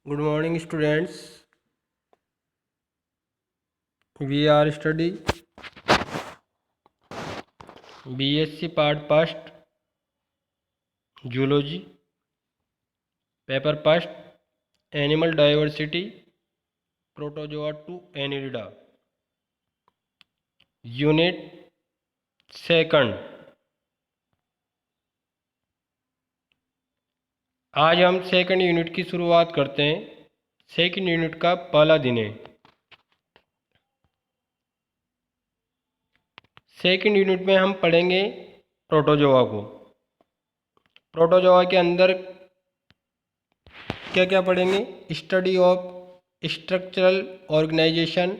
Good morning, students. We are studying BSc Part First Zoology, Paper First Animal Diversity, Protozoa to Annelida, Unit Second. आज हम second unit की शुरुआत करते हैं। Second unit का पहला दिन है। सेकंड यूनिट में हम पढ़ेंगे प्रोटोजोआ को। प्रोटोजोआ के अंदर क्या क्या पढ़ेंगे? Study of structural organization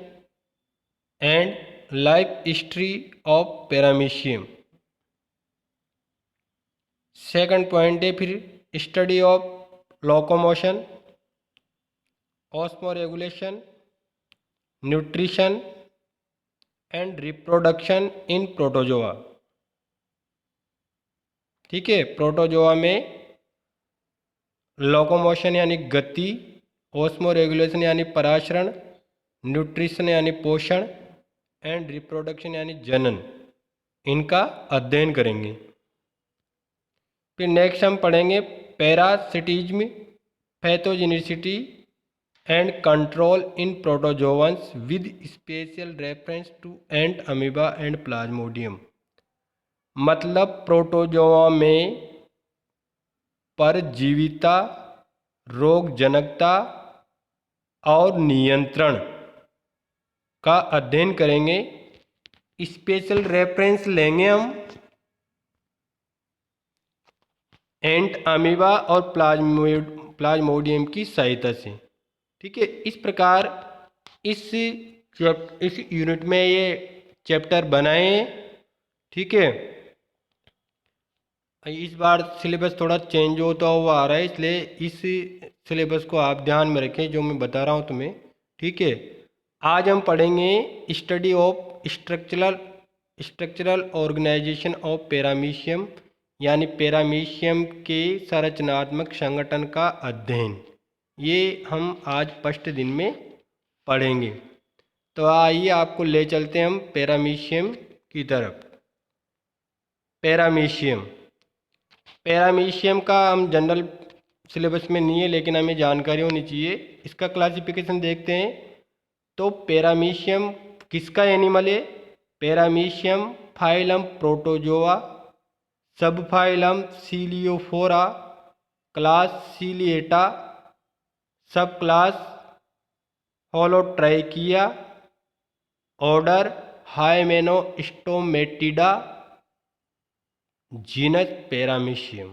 and life history of paramecium. Second point है फिर study of locomotion, osmoregulation, nutrition and reproduction in protozoa. ठीक है, प्रोटोजोआ में लोकोमोशन यानी गति, ऑस्मोरेगुलेशन यानी पराशरण, न्यूट्रिशन यानी पोषण एंड रिप्रोडक्शन यानी जनन, इनका अध्ययन करेंगे। फिर नेक्स्ट हम पढ़ेंगे parasitism, pathogenicity and control in protozoans with special reference to entamoeba and plasmodium. मतलब प्रोटोजोआ में परजीविता, रोग जनकता और नियंत्रण का अध्ययन करेंगे। स्पेशल रेफरेंस लेंगे हम एंट अमीबा और प्लाज्मोडियम की सहायता से। ठीक है, इस प्रकार इस यूनिट में ये चैप्टर बनाए हैं। ठीक है, इस बार सिलेबस थोड़ा चेंज होता हुआ आ रहा है, इसलिए इस सिलेबस को आप ध्यान में रखें जो मैं बता रहा हूँ तुम्हें। ठीक है, आज हम पढ़ेंगे study of structural organization of paramecium, यानी पैरामीशियम के संरचनात्मक संगठन का अध्ययन। ये हम आज फर्स्ट दिन में पढ़ेंगे। तो आइए आपको ले चलते हैं हम पैरामीशियम की तरफ। पैरामीशियम का हम जनरल सिलेबस में नहीं है, लेकिन हमें जानकारी होनी चाहिए। इसका क्लासिफिकेशन देखते हैं। तो पैरामीशियम किसका एनिमल है? पैरामीशियम फाइलम प्रोटोजोआ, सब फाइलम सीलियोफोरा, क्लास सीलिएटा, सब क्लास होलोट्राइकिया, ऑर्डर हाइमेनोस्टोमेटिडा, जीनस पैरामीशियम।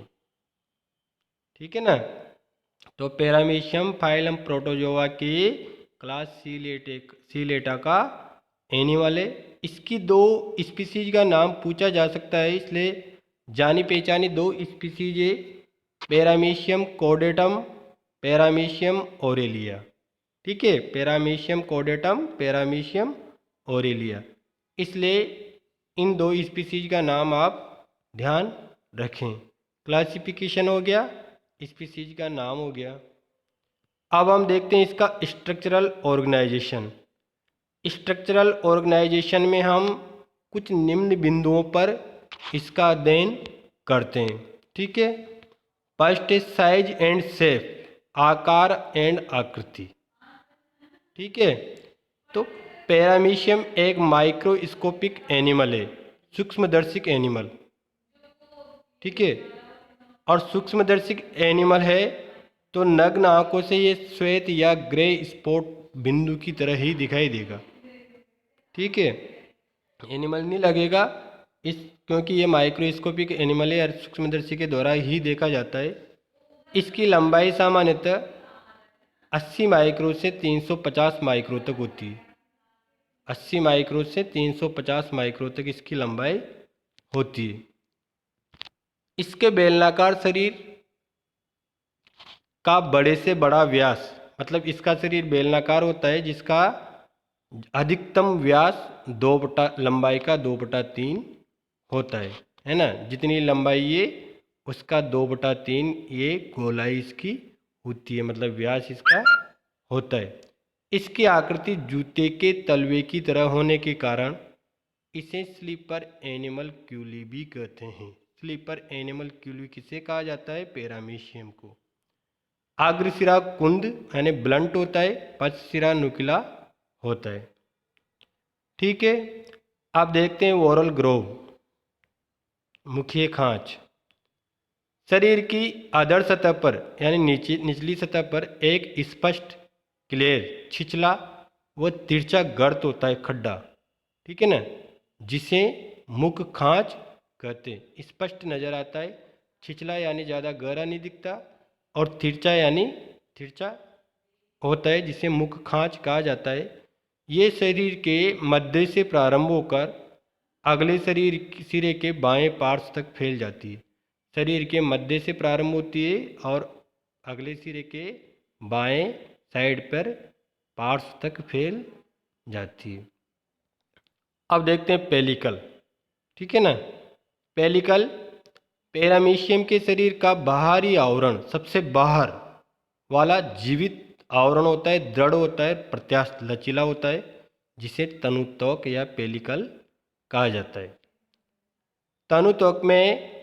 ठीक है ना। तो पैरामीशियम फाइलम प्रोटोजोआ की क्लास सीलेटा का एनिमल है। इसकी दो स्पीसीज का नाम पूछा जा सकता है, इसलिए जानी पहचानी दो स्पीसीज है, पैरामीशियम कोडेटम, पैरामीशियम ओरेलिया। ठीक है, पैरामीशियम कोडेटम, पैरामीशियम ओरेलिया। इसलिए इन दो स्पीसीज का नाम आप ध्यान रखें। क्लासिफिकेशन हो गया, स्पीसीज का नाम हो गया। अब हम देखते हैं इसका स्ट्रक्चरल ऑर्गेनाइजेशन। स्ट्रक्चरल ऑर्गेनाइजेशन में हम कुछ निम्न बिंदुओं पर इसका अध्ययन करते हैं। ठीक है, first is size and shape, आकार एंड आकृति। ठीक है, तो पैरामीशियम एक माइक्रोस्कोपिक एनिमल है, सूक्ष्मदर्शी एनिमल। ठीक है, और सूक्ष्मदर्शी एनिमल है तो नग्न आंखों से ये श्वेत या ग्रे स्पॉट बिंदु की तरह ही दिखाई देगा। ठीक है, एनिमल नहीं लगेगा इस, क्योंकि ये माइक्रोस्कोपिक एनिमल है और सूक्ष्मदर्शी के द्वारा ही देखा जाता है। इसकी लंबाई सामान्यतः 80 माइक्रो से 350 माइक्रो तक होती है। 80 माइक्रो से 350 माइक्रो तक इसकी लंबाई होती है। इसके बेलनाकार शरीर का बड़े से बड़ा व्यास, मतलब इसका शरीर बेलनाकार होता है जिसका अधिकतम व्यास लंबाई का 2/3 होता है ना। जितनी लंबाई ये उसका 2/3 ये गोलाई इसकी होती है, मतलब व्यास इसका होता है। इसकी आकृति जूते के तलवे की तरह होने के कारण इसे स्लीपर एनिमल क्यूली भी कहते हैं। स्लीपर एनिमल क्यूली किसे कहा जाता है? पैरामीशियम को। अग्रसिरा कुंद यानी ब्लंट होता है, पश्चसिरा नुकीला होता है। ठीक है, आप देखते हैं ओरल ग्रोव, मुखीय खांच। शरीर की अधर सतह पर यानी निचली सतह पर एक स्पष्ट क्लियर छिछला व तिरछा गर्त होता है, खड्डा। ठीक है ना, जिसे मुख खांच कहते हैं। स्पष्ट नजर आता है, छिछला यानी ज़्यादा गहरा नहीं दिखता, और तिरछा यानी तिरछा होता है, जिसे मुख खांच कहा जाता है। ये शरीर के मध्य से प्रारंभ होकर अगले शरीर सिरे के बाएं पार्श्व तक फैल जाती है। शरीर के मध्य से प्रारंभ होती है और अगले सिरे के बाएं साइड पर पार्श्व तक फैल जाती है। अब देखते हैं पेलिकल। ठीक है ना, पेलिकल पैरामीशियम के शरीर का बाहरी आवरण, सबसे बाहर वाला जीवित आवरण होता है, दृढ़ होता है, प्रत्यास्थ लचीला होता है, जिसे तनुत्वक या पेलिकल कहा जाता है। तनुत्वक में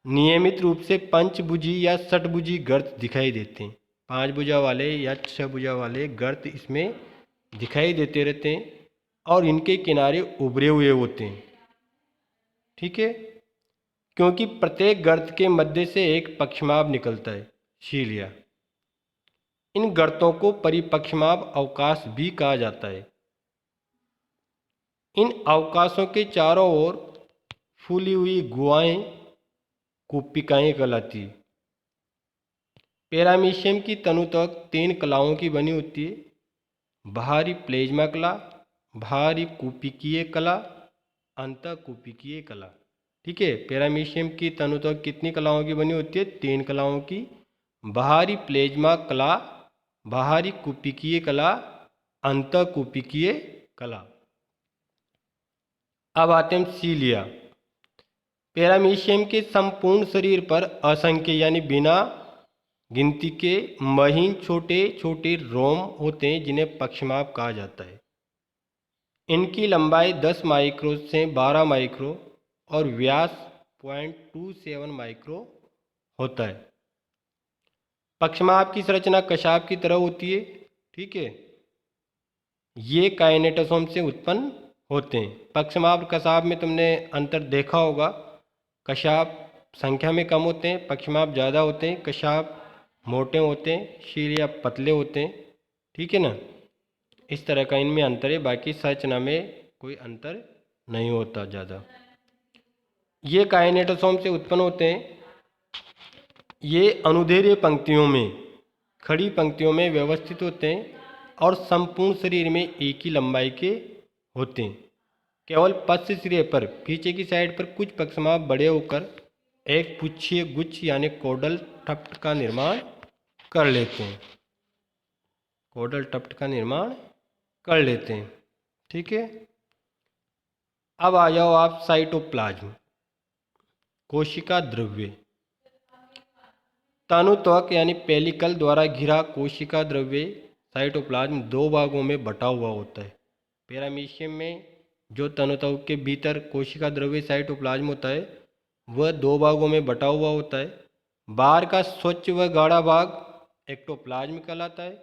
नियमित रूप से पंचभुजी या षटभुजी गर्त दिखाई देते हैं। 5 भुजा वाले या 6 भुजा वाले गर्त इसमें दिखाई देते रहते हैं और इनके किनारे उभरे हुए होते हैं। ठीक है, क्योंकि प्रत्येक गर्त के मध्य से एक पक्षमाभ निकलता है, शीलिया। इन गर्तों को परिपक्षमाभ अवकाश भी कहा जाता है। इन अवकाशों के चारों ओर फूली हुई गुहाएं कूपिकाएं कहलाती है। पैरामीशियम की तनुत्वक 3 कलाओं की बनी होती है: बाहरी प्लेज्मा कला, बाहरी कूपिकीय कला, अंतःकूपिकीय कला। ठीक है, पैरामीशियम की तनुत्वक कितनी कलाओं की बनी होती है? 3 कलाओं की। बाहरी प्लेज्मा कला, बाहरी कूपिकीय कला, अंतःकूपिकीय कला। अब आते हैं सीलिया। पैरामीशियम के संपूर्ण शरीर पर असंख्य यानी बिना गिनती के महीन छोटे छोटे रोम होते हैं, जिन्हें पक्षमाभ कहा जाता है। इनकी लंबाई 10 माइक्रो से 12 माइक्रो और व्यास 0.27 माइक्रो होता है। पक्षमाभ की संरचना कशाप की तरह होती है। ठीक है, ये काइनेटोसोम से उत्पन्न होते हैं। पक्षमाभ कशाप में तुमने अंतर देखा होगा, कशाप संख्या में कम होते हैं, पक्षमाभ ज़्यादा होते हैं। कशाप मोटे होते हैं, शीलिया पतले होते हैं। ठीक है ना, इस तरह का इनमें अंतर है, बाकी संरचना में कोई अंतर नहीं होता ज़्यादा। ये काइनेटोसोम से उत्पन्न होते हैं। ये अनुदैर्घ्य पंक्तियों में, खड़ी पंक्तियों में व्यवस्थित होते हैं और संपूर्ण शरीर में एक ही लंबाई के होते हैं। केवल पश्च सिरे पर पीछे की साइड पर कुछ पक्षमाभ बड़े होकर एक पुच्छीय गुच्छ यानी कोडल टफ्ट का निर्माण कर लेते हैं। कोडल टफ्ट का निर्माण कर लेते हैं। ठीक है, अब आ जाओ आप साइटोप्लाज्म, कोशिका द्रव्य। तनुत्वक यानी पेलिकल द्वारा घिरा कोशिका द्रव्य साइटोप्लाज्म 2 भागों में बटा हुआ होता है। पैरामीशियम में जो तनुत्वक के भीतर कोशिका द्रव्य साइटोप्लाज्म होता है, वह 2 भागों में बटा हुआ होता है। बाहर का स्वच्छ व गाढ़ा भाग एक्टोप्लाज्म कहलाता है,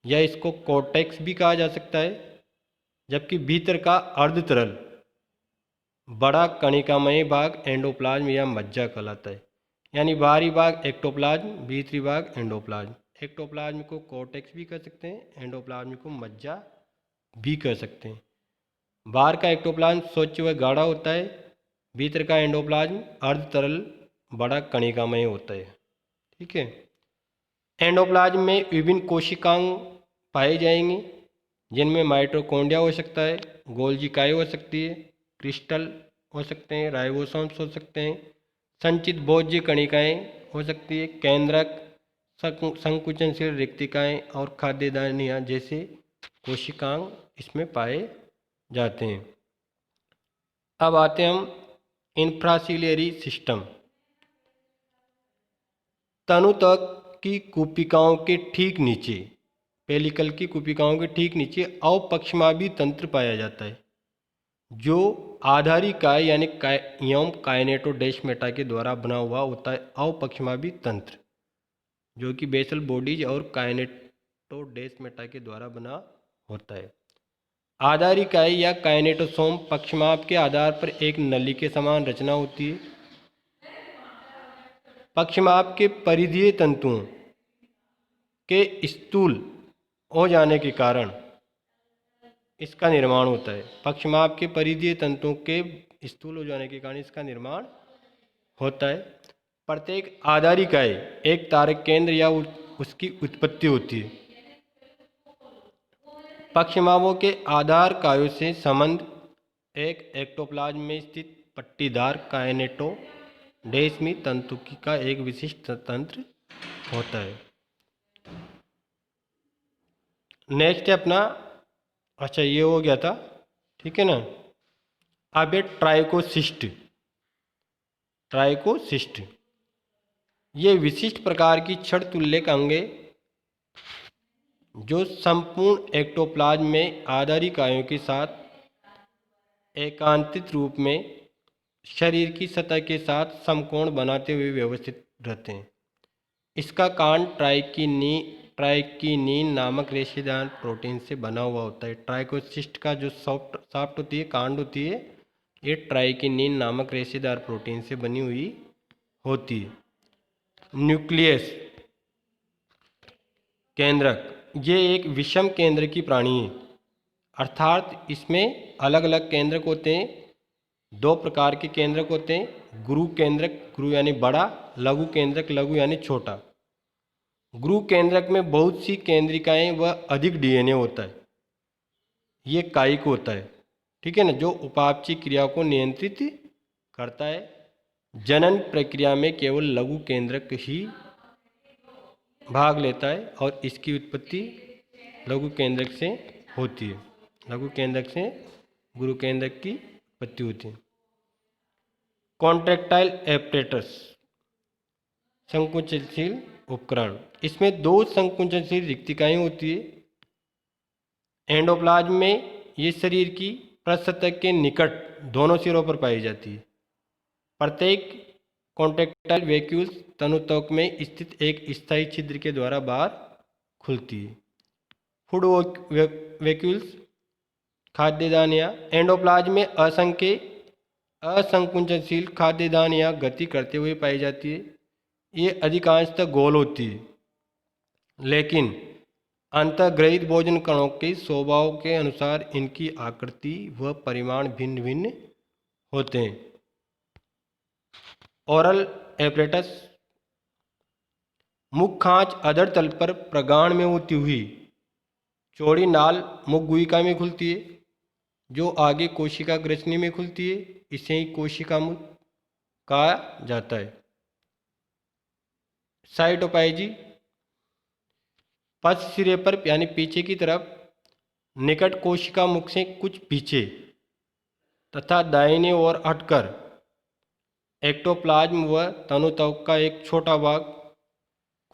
या इसको कोर्टेक्स भी कहा जा सकता है, जबकि भीतर का अर्धतरल बड़ा कणिकामय भाग एंडोप्लाज्म या मज्जा कहलाता है। यानी बाहरी भाग एक्टोप्लाज्म, भीतरी भाग एंडोप्लाज्म। एक्टोप्लाज्म को कोर्टेक्स भी कह सकते हैं, एंडोप्लाज्म को मज्जा भी कह सकते हैं। बाहर का एक्टोप्लाज्म स्वच्छ व गाढ़ा होता है, भीतर का एंडोप्लाज्म अर्धतरल बड़ा कणिकामय होता है। ठीक है, एंडोप्लाज्म में विभिन्न कोशिकांग पाए जाएंगे, जिनमें माइटोकॉन्ड्रिया हो सकता है, गोल्जिकाएं हो सकती है, क्रिस्टल हो सकते हैं, राइबोसोम्स हो सकते हैं, संचित भोज्य कणिकाएं हो सकती है, केंद्रक, संकुचनशील रिक्तिकाएं और खाद्यदानियाँ जैसे कोशिकांग इसमें पाए जाते हैं। अब आते हैं हम इंफ्रासिलियरी सिस्टम। तनु तक की कुपिकाओं के ठीक नीचे, पेलिकल की कुपिकाओं के ठीक नीचे अवपक्षमाभी तंत्र पाया जाता है, जो आधारी काय यानी एवं काइनेटोडेस्मेटा के द्वारा बना हुआ होता है। अवपक्षमाभी तंत्र जो कि बेसल बॉडीज और काइनेटोडेस्मेटा के द्वारा बना होता है। आधारी काय या काइनेटोसोम पक्षमाप के आधार पर एक नली के समान रचना होती है। पक्षमाप के परिधीय तंतुओं के स्थूल हो जाने के कारण इसका निर्माण होता है। पक्षमाप के परिधीय तंतुओं के स्थूल हो जाने के कारण इसका निर्माण होता है। प्रत्येक आधारी इकाई एक तारक केंद्र या उसकी उत्पत्ति होती है। पक्षमापों के आधार कायों से संबंध एक एक्टोप्लाज्म में स्थित पट्टीदार काइनेटोडेस्मी तंतु का एक विशिष्ट तंत्र होता है। नेक्स्ट है अपना, अच्छा ये हो गया था, ठीक है ना। अब ये ट्राइकोसिस्ट। ट्राइकोसिस्ट ये विशिष्ट प्रकार की छड़ तुल्यक अंगे जो संपूर्ण एक्टोप्लाज्म में आधारी कायों के साथ एकांतित रूप में शरीर की सतह के साथ समकोण बनाते हुए व्यवस्थित रहते हैं। इसका कांड ट्राइकीनीन नामक रेशेदार प्रोटीन से बना हुआ होता है। ट्राइकोसिस्ट का जो साफ्ट होती है, कांड होती है, ये ट्राइकीनीन नामक रेशेदार प्रोटीन से बनी हुई होती है। न्यूक्लियस केंद्रक ये एक विषम केंद्र की प्राणी है, अर्थात इसमें अलग अलग केंद्रक होते हैं। दो प्रकार के केंद्रक होते हैं, गुरु केंद्रक, गुरु यानी बड़ा, लघु केंद्रक, लघु यानी छोटा। गुरु केंद्रक में बहुत सी केंद्रिकाएं व अधिक डीएनए होता है। ये कायिक होता है, ठीक है ना, जो उपापचयी क्रिया को नियंत्रित करता है। जनन प्रक्रिया में केवल लघु केंद्रक ही भाग लेता है और इसकी उत्पत्ति लघु केंद्रक से होती है। लघु केंद्रक से गुरु केंद्रक की उत्पत्ति होती है। कॉन्ट्रैक्टाइल एपरेटस संकुचनशील उपकरण, इसमें दो संकुचनशील रिक्तिकाएं होती है। एंडोप्लाज्म में ये शरीर की पृष्ठसतह के निकट दोनों सिरों पर पाई जाती है। प्रत्येक कॉन्ट्रैक्टाइल वैक्यूल्स तनुत्वक में स्थित एक स्थायी छिद्र के द्वारा बाहर खुलती है। फूड वैक्यूल्स खाद्यदान या एंडोप्लाज्म में असंख्य असंकुचनशील खाद्यदान या गति करते हुए पाई जाती है। ये अधिकांशतः गोल होती है, लेकिन अंतर्ग्रहित भोजन कणों के स्वभाव के अनुसार इनकी आकृति व परिमाण भिन्न भिन्न होते हैं। ओरल एपरेटस मुख खांच अधर तल पर प्रगाढ़ में होती हुई चौड़ी नाल मुख गुहिका में खुलती है, जो आगे कोशिका ग्रसनी में खुलती है। इसे ही कोशिका मुख कहा जाता है। साइटोपाइजी पश्च सिरे पर यानी पीछे की तरफ निकट कोशिका मुख से कुछ पीछे तथा दाहिने ओर हटकर एक्टोप्लाज्म व तनुत्वक का एक छोटा भाग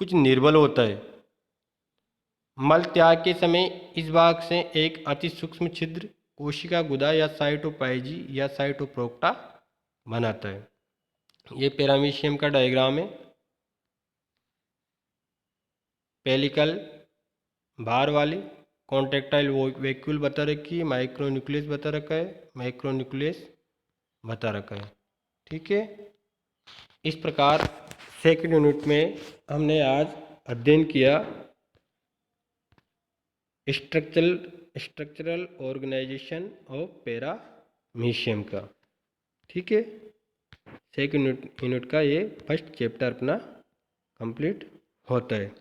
कुछ निर्बल होता है। मल त्याग के समय इस भाग से एक अति सूक्ष्म छिद्र कोशिका गुदा या साइटोपाइजी या साइटोप्रोक्टा बनाता है। ये पैरामीशियम का डायग्राम है। पेलिकल बाहर वाली कॉन्ट्रैक्टाइल वैक्यूल बता रखी है, माइक्रोन्यूक्लियस बता रखा है, माइक्रोन्यूक्लियस बता रखा है, ठीक है। इस प्रकार सेकंड यूनिट में हमने आज अध्ययन किया स्ट्रक्चरल ऑर्गेनाइजेशन ऑफ पैरामीशियम का, ठीक है। सेकंड यूनिट का ये फर्स्ट चैप्टर अपना कंप्लीट होता है।